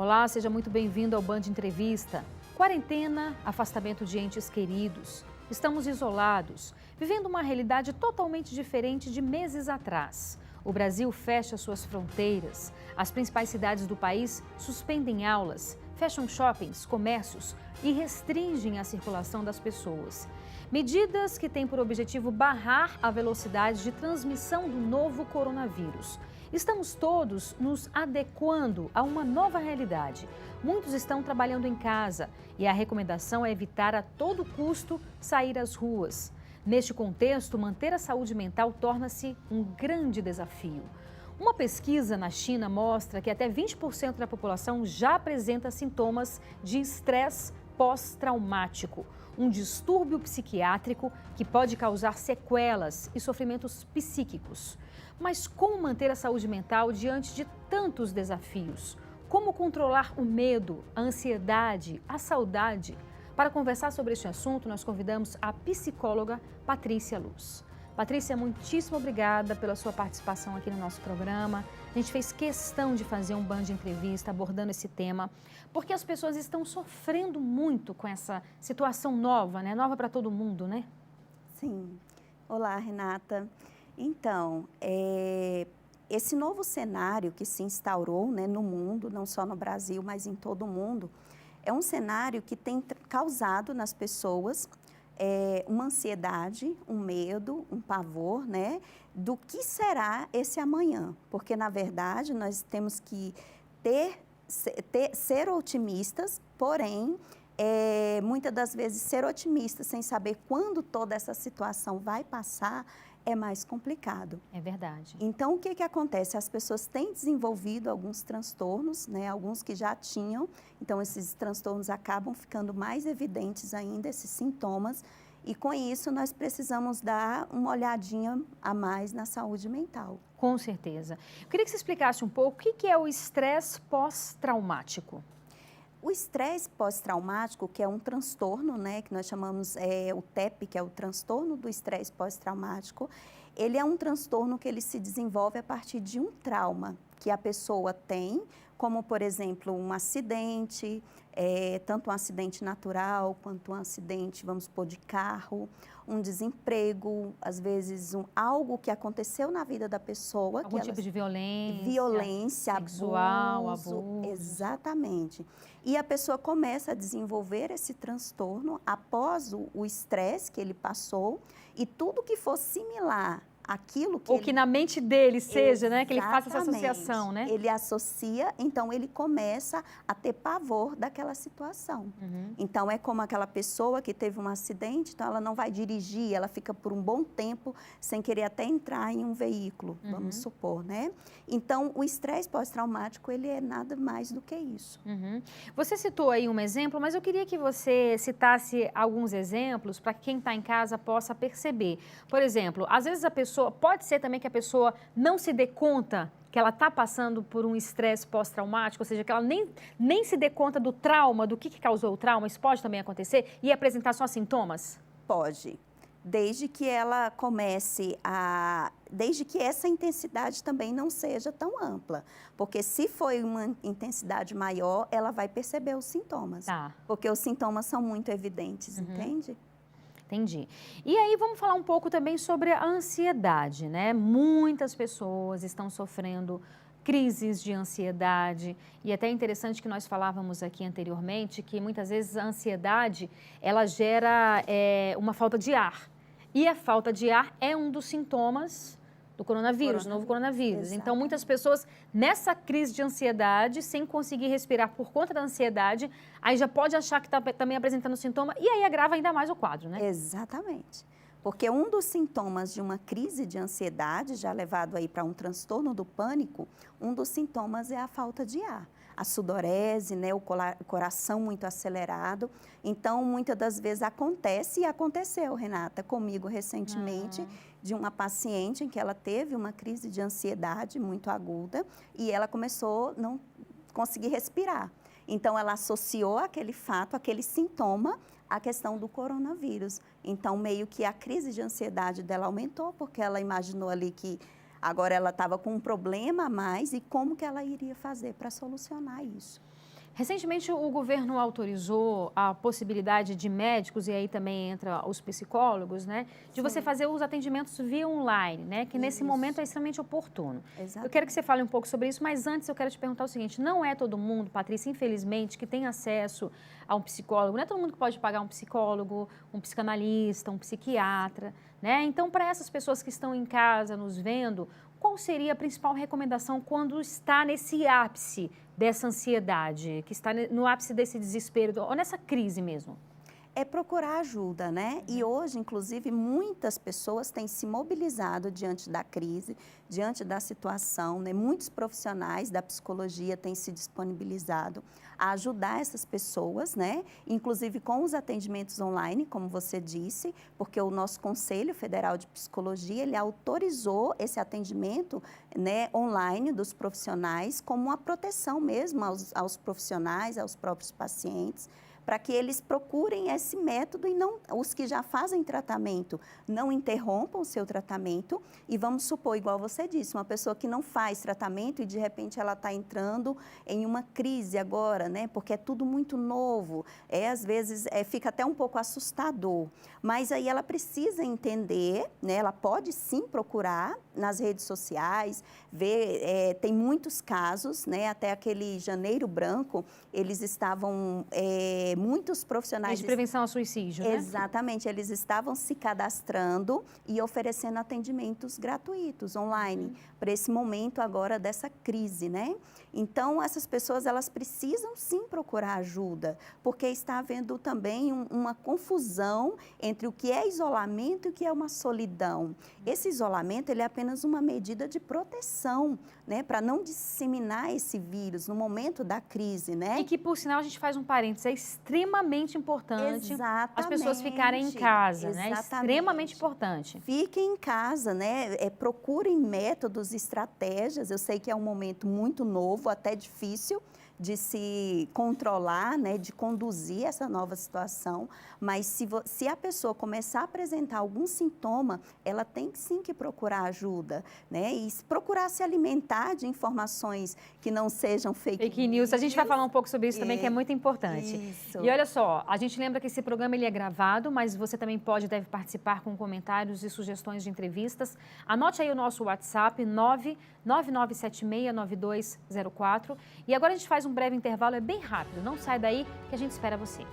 Olá, seja muito bem-vindo ao Band Entrevista. Quarentena, afastamento de entes queridos. Estamos isolados, vivendo uma realidade totalmente diferente de meses atrás. O Brasil fecha suas fronteiras. As principais cidades do país suspendem aulas, fecham shoppings, comércios e restringem a circulação das pessoas. Medidas que têm por objetivo barrar a velocidade de transmissão do novo coronavírus. Estamos todos nos adequando a uma nova realidade. Muitos estão trabalhando em casa e a recomendação é evitar a todo custo sair às ruas. Neste contexto, manter a saúde mental torna-se um grande desafio. Uma pesquisa na China mostra que até 20% da população já apresenta sintomas de estresse pós-traumático, um distúrbio psiquiátrico que pode causar sequelas e sofrimentos psíquicos. Mas como manter a saúde mental diante de tantos desafios? Como controlar o medo, a ansiedade, a saudade? Para conversar sobre este assunto, nós convidamos a psicóloga Patrícia Luz. Patrícia, muitíssimo obrigada pela sua participação aqui no nosso programa. A gente fez questão de fazer um Band Entrevista abordando esse tema, porque as pessoas estão sofrendo muito com essa situação nova, né? Nova para todo mundo, né? Sim. Olá, Renata. Então, esse novo cenário que se instaurou, né, no mundo, não só no Brasil, mas em todo o mundo, é um cenário que tem causado nas pessoas uma ansiedade, um medo, um pavor, né, do que será esse amanhã. Porque, na verdade, nós temos que ser otimistas, porém, muitas das vezes ser otimistas sem saber quando toda essa situação vai passar é mais complicado. É verdade. Então, o que acontece? As pessoas têm desenvolvido alguns transtornos, né? Alguns que já tinham, então esses transtornos acabam ficando mais evidentes ainda, esses sintomas, e com isso nós precisamos dar uma olhadinha a mais na saúde mental. Com certeza. Eu queria que você explicasse um pouco o que é o estresse pós-traumático. O estresse pós-traumático, que é um transtorno, né, que nós chamamos o TEP, que é o transtorno do estresse pós-traumático, ele é um transtorno que ele se desenvolve a partir de um trauma que a pessoa tem, como, por exemplo, um acidente, tanto um acidente natural quanto um acidente, vamos supor, de carro, um desemprego, às vezes algo que aconteceu na vida da pessoa. Algum tipo de violência. Violência, sexual, abuso. abuso. Exatamente. E a pessoa começa a desenvolver esse transtorno após o estresse que ele passou e tudo que for similar àquilo que Ou que na mente dele seja, né? Que ele faça essa Exatamente. associação, né? Ele associa, então ele começa a ter pavor daquela situação. Uhum. Então é como aquela pessoa que teve um acidente, então ela não vai dirigir, ela fica por um bom tempo sem querer até entrar em um veículo, vamos supor, né? Então o estresse pós-traumático, ele é nada mais do que isso. Uhum. Você citou aí um exemplo, mas eu queria que você citasse alguns exemplos para que quem está em casa possa perceber. Por exemplo, às vezes a pessoa, pode ser também que a pessoa não se dê conta que ela está passando por um estresse pós-traumático, ou seja, que ela nem se dê conta do trauma, do que causou o trauma, isso pode também acontecer e apresentar só sintomas? Pode, desde que ela desde que essa intensidade também não seja tão ampla, porque se foi uma intensidade maior, ela vai perceber os sintomas, Tá. Porque os sintomas são muito evidentes, entende? Entendi. E aí vamos falar um pouco também sobre a ansiedade, né? Muitas pessoas estão sofrendo crises de ansiedade e até é interessante que nós falávamos aqui anteriormente que muitas vezes a ansiedade, ela gera uma falta de ar. E a falta de ar é um dos sintomas do coronavírus, novo coronavírus. Exatamente. Então, muitas pessoas nessa crise de ansiedade, sem conseguir respirar por conta da ansiedade, aí já pode achar que está também apresentando sintoma e aí agrava ainda mais o quadro, né? Exatamente. Porque um dos sintomas de uma crise de ansiedade, já levado aí para um transtorno do pânico, um dos sintomas é a falta de ar. A sudorese, né, o coração muito acelerado. Então, muitas das vezes acontece, e aconteceu, Renata, comigo recentemente, de uma paciente em que ela teve uma crise de ansiedade muito aguda e ela começou a não conseguir respirar. Então, ela associou aquele fato, aquele sintoma, à questão do coronavírus. Então, meio que a crise de ansiedade dela aumentou, porque ela imaginou ali que agora ela estava com um problema a mais e como que ela iria fazer para solucionar isso. Recentemente, o governo autorizou a possibilidade de médicos, e aí também entra os psicólogos, né? De você fazer os atendimentos via online, né? Que nesse momento é extremamente oportuno. Exatamente. Eu quero que você fale um pouco sobre isso, mas antes eu quero te perguntar o seguinte, não é todo mundo, Patrícia, infelizmente, que tem acesso a um psicólogo, não é todo mundo que pode pagar um psicólogo, um psicanalista, um psiquiatra, né? Então, para essas pessoas que estão em casa nos vendo, qual seria a principal recomendação quando está nesse ápice dessa ansiedade, que está no ápice desse desespero, ou nessa crise mesmo? É procurar ajuda, né? E hoje, inclusive, muitas pessoas têm se mobilizado diante da crise, diante da situação, né? Muitos profissionais da psicologia têm se disponibilizado a ajudar essas pessoas, né? Inclusive com os atendimentos online, como você disse, porque o nosso Conselho Federal de Psicologia, ele autorizou esse atendimento, né, online dos profissionais como uma proteção mesmo aos profissionais, aos próprios pacientes, para que eles procurem esse método e não, os que já fazem tratamento não interrompam o seu tratamento. E vamos supor, igual você disse, uma pessoa que não faz tratamento e de repente ela está entrando em uma crise agora, né? Porque é tudo muito novo, às vezes fica até um pouco assustador. Mas aí ela precisa entender, né? Ela pode sim procurar nas redes sociais, ver, tem muitos casos, né? Até aquele Janeiro Branco, eles estavam... muitos profissionais... De prevenção ao suicídio, né? Exatamente, eles estavam se cadastrando e oferecendo atendimentos gratuitos, online, para esse momento agora dessa crise, né? Então, essas pessoas, elas precisam sim procurar ajuda, porque está havendo também uma confusão entre o que é isolamento e o que é uma solidão. Esse isolamento, ele é apenas uma medida de proteção, né? Para não disseminar esse vírus no momento da crise, né? E que, por sinal, a gente faz um parênteses, é extremamente importante as pessoas ficarem em casa, né? Extremamente importante. Fiquem em casa, né? Procurem métodos, estratégias. Eu sei que é um momento muito novo, até difícil de se controlar, né, de conduzir essa nova situação, mas se a pessoa começar a apresentar algum sintoma, ela tem sim que procurar ajuda, né, e procurar se alimentar de informações que não sejam fake news. A gente vai falar um pouco sobre isso também, que é muito importante. Isso. E olha só, a gente lembra que esse programa ele é gravado, mas você também pode e deve participar com comentários e sugestões de entrevistas. Anote aí o nosso WhatsApp, 999769204. E agora a gente faz um breve intervalo, é bem rápido, não sai daí que a gente espera você.